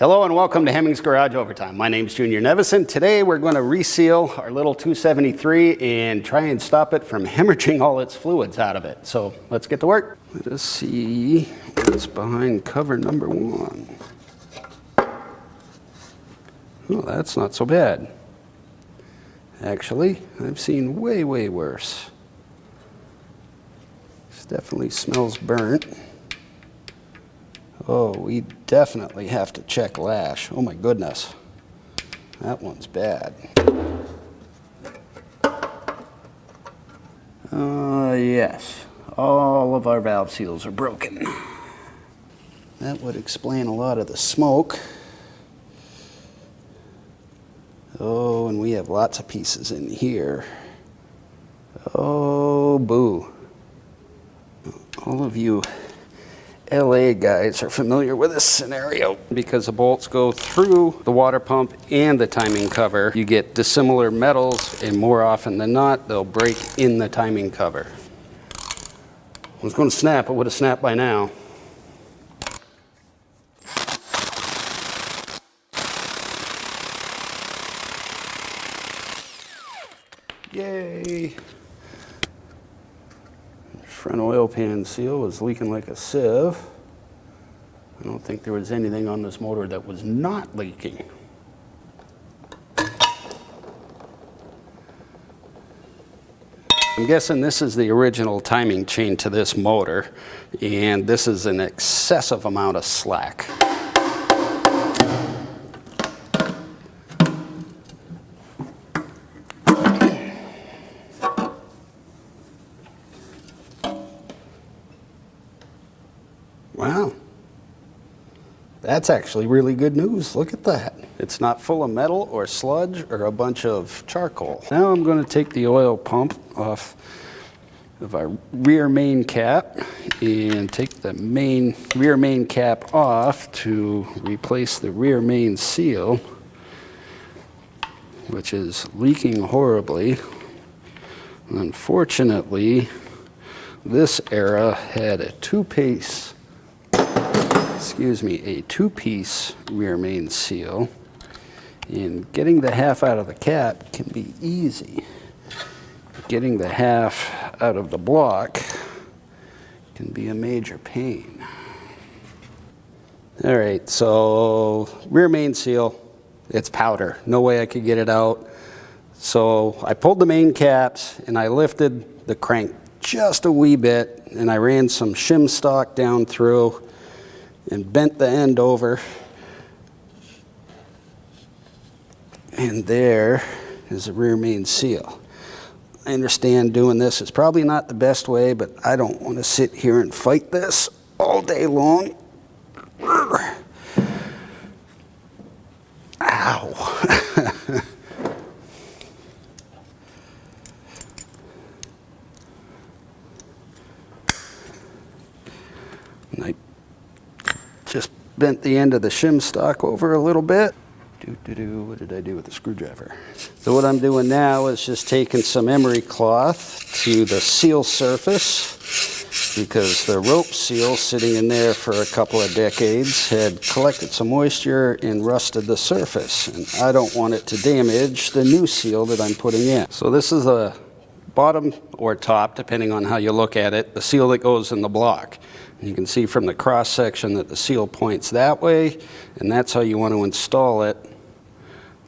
Hello and welcome to Hemmings Garage Overtime. My name's Junior Nevison. Today we're going to reseal our little 273 and try and stop it from hemorrhaging all its fluids out of it. So let's get to work. Let us see what's behind cover number 1. Oh, that's not so bad. Actually, I've seen way worse. This definitely smells burnt. Oh, we definitely have to check lash. Oh my goodness. That one's bad. Yes. All of our valve seals are broken. That would explain a lot of the smoke. Oh, and we have lots of pieces in here. Oh, boo. All of you LA guys are familiar with this scenario. Because the bolts go through the water pump and the timing cover, you get dissimilar metals, and more often than not, they'll break in the timing cover. If it was going to snap, it would have snapped by now. Yay! Front oil pan seal was leaking like a sieve. I don't think there was anything on this motor that was not leaking. I'm guessing this is the original timing chain to this motor, and this is an excessive amount of slack. Wow, that's actually really good news. Look at that. It's not full of metal or sludge or a bunch of charcoal. Now I'm going to take the oil pump off of our rear main cap and take the rear main cap off to replace the rear main seal, which is leaking horribly. Unfortunately, this era had a two-piece rear main seal, and getting the half out of the cap can be easy. Getting the half out of the block can be a major pain. All right, so rear main seal, it's powder. No way I could get it out. So I pulled the main caps and I lifted the crank just a wee bit, and I ran some shim stock down through and bent the end over, and there is the rear main seal. I understand doing this is probably not the best way, but I don't want to sit here and fight this all day long. Ow. And I just bent the end of the shim stock over a little bit. What did I do with the screwdriver? So what I'm doing now is just taking some emery cloth to the seal surface, because the rope seal sitting in there for a couple of decades had collected some moisture and rusted the surface, and I don't want it to damage the new seal that I'm putting in. So this is the bottom or top, depending on how you look at it, the seal that goes in the block. You can see from the cross section that the seal points that way, and that's how you want to install it,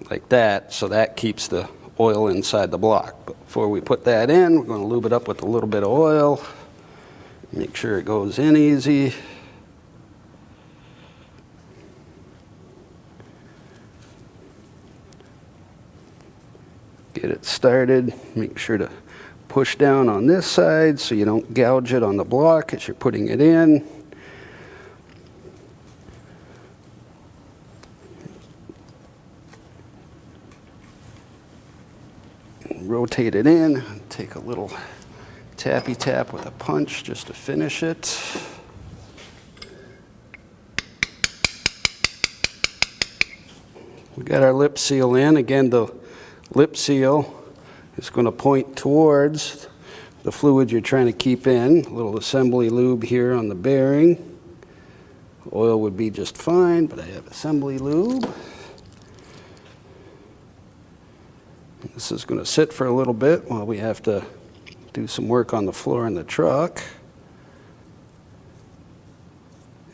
like that, so that keeps the oil inside the block. But before we put that in, we're going to lube it up with a little bit of oil, make sure it goes in easy. Get it started, make sure to push down on this side so you don't gouge it on the block as you're putting it in. Rotate it in, take a little tappy tap with a punch just to finish it. We got our lip seal in. Again, the lip seal is going to point towards the fluid you're trying to keep in. A little assembly lube here on the bearing. Oil would be just fine, but I have assembly lube. This is going to sit for a little bit while we have to do some work on the floor in the truck.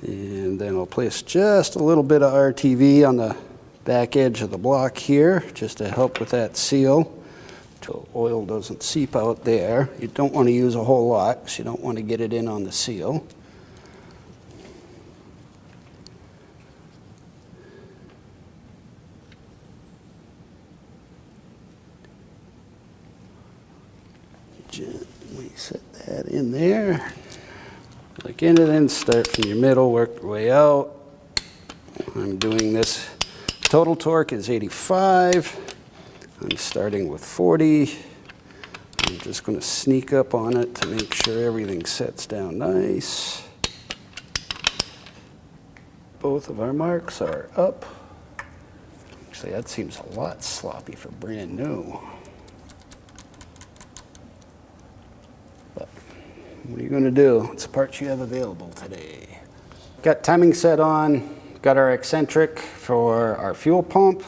And then I'll place just a little bit of RTV on the back edge of the block here, just to help with that seal, so oil doesn't seep out there. You don't want to use a whole lot, because you don't want to get it in on the seal. Gently set that in there. Like in it, then start from your middle, work your way out. I'm doing this. Total torque is 85. I'm starting with 40. I'm just going to sneak up on it to make sure everything sets down nice. Both of our marks are up. Actually, that seems a lot sloppy for brand new. But what are you going to do? It's the parts you have available today. Got timing set on. Got our eccentric for our fuel pump.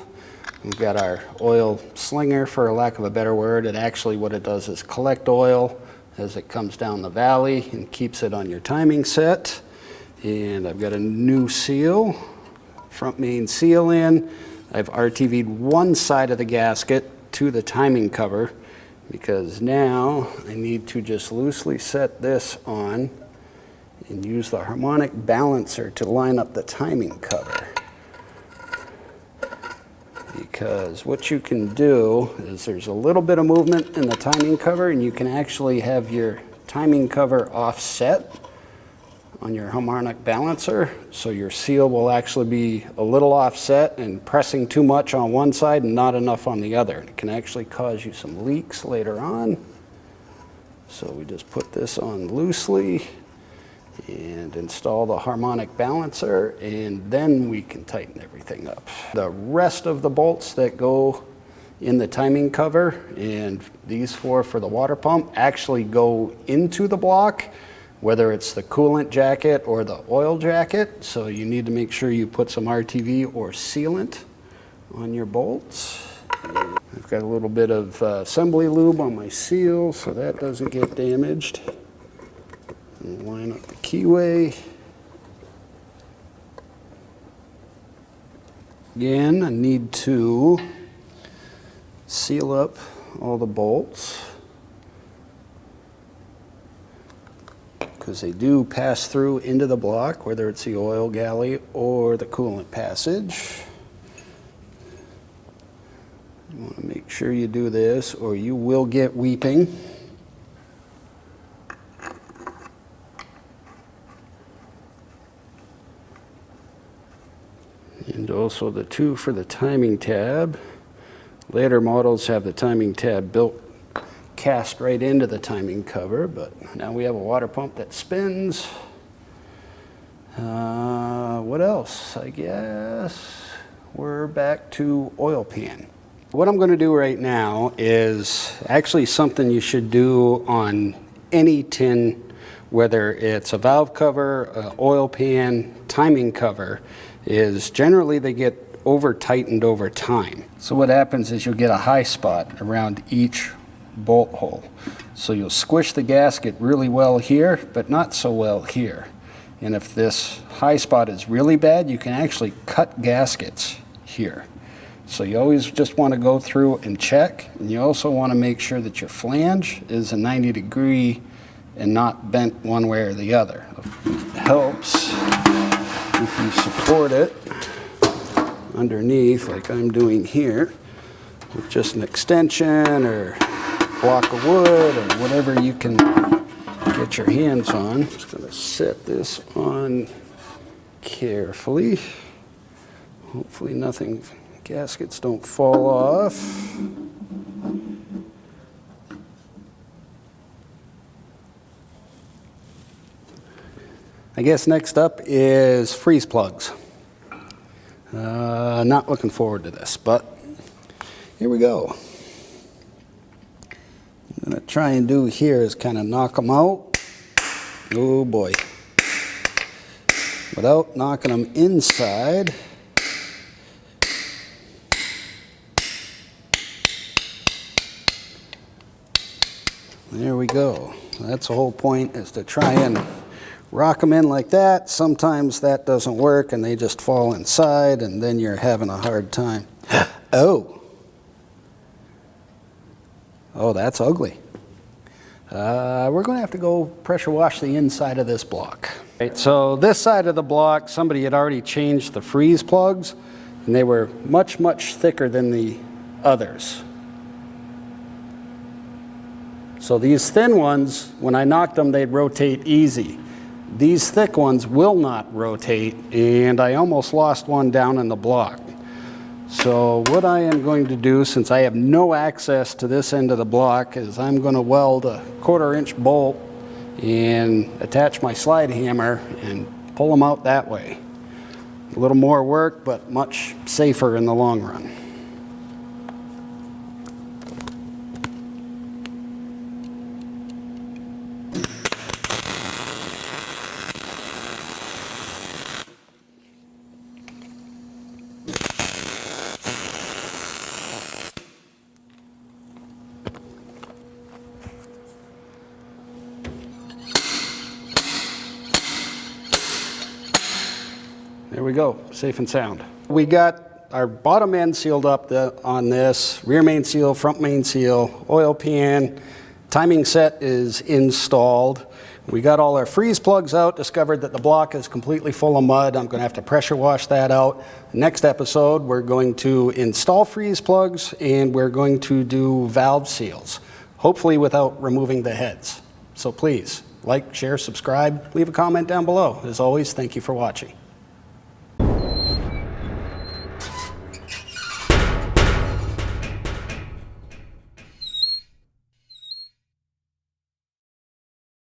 We've got our oil slinger, for lack of a better word. And actually what it does is collect oil as it comes down the valley and keeps it on your timing set. And I've got a new seal, front main seal in. I've RTV'd one side of the gasket to the timing cover, because now I need to just loosely set this on and use the harmonic balancer to line up the timing cover. Because what you can do is there's a little bit of movement in the timing cover, and you can actually have your timing cover offset on your harmonic balancer, so your seal will actually be a little offset and pressing too much on one side and not enough on the other. It can actually cause you some leaks later on. So we just put this on loosely and install the harmonic balancer, and then we can tighten everything up. The rest of the bolts that go in the timing cover, and these four for the water pump, actually go into the block, whether it's the coolant jacket or the oil jacket. So you need to make sure you put some RTV or sealant on your bolts. I've got a little bit of assembly lube on my seal so that doesn't get damaged. And line up the keyway. Again, I need to seal up all the bolts, because they do pass through into the block, whether it's the oil galley or the coolant passage. You want to make sure you do this, or you will get weeping. And also the two for the timing tab. Later models have the timing tab built, cast right into the timing cover, but now we have a water pump that spins. What else? I guess we're back to oil pan. What I'm going to do right now is actually something you should do on any tin, whether it's a valve cover, an oil pan, timing cover, is generally they get over tightened over time. So what happens is you'll get a high spot around each bolt hole. So you'll squish the gasket really well here, but not so well here. And if this high spot is really bad, you can actually cut gaskets here. So you always just want to go through and check. And you also want to make sure that your flange is a 90-degree and not bent one way or the other. It helps if you support it underneath, like I'm doing here, with just an extension or block of wood or whatever you can get your hands on. I'm just going to set this on carefully. Hopefully nothing, gaskets don't fall off. I guess next up is freeze plugs. Not looking forward to this, but here we go. I'm going to try and do here is kind of knock them out. Oh boy. without knocking them inside. There we go. That's the whole point, is to try and rock them in like that. Sometimes that doesn't work and they just fall inside, and then you're having a hard time. Oh, that's ugly. We're going to have to go pressure wash the inside of this block. Right, so this side of the block, somebody had already changed the freeze plugs, and they were much, much thicker than the others. So these thin ones, when I knocked them, they'd rotate easy. These thick ones will not rotate, and I almost lost one down in the block. So what I am going to do, since I have no access to this end of the block, is I'm going to weld a 1/4-inch bolt and attach my slide hammer and pull them out that way. A little more work, but much safer in the long run. There we go, safe and sound. We got our bottom end sealed up on this, rear main seal, front main seal, oil pan, timing set is installed. We got all our freeze plugs out, discovered that the block is completely full of mud. I'm going to have to pressure wash that out. Next episode, we're going to install freeze plugs and we're going to do valve seals, hopefully without removing the heads. So please, like, share, subscribe, leave a comment down below. As always, thank you for watching.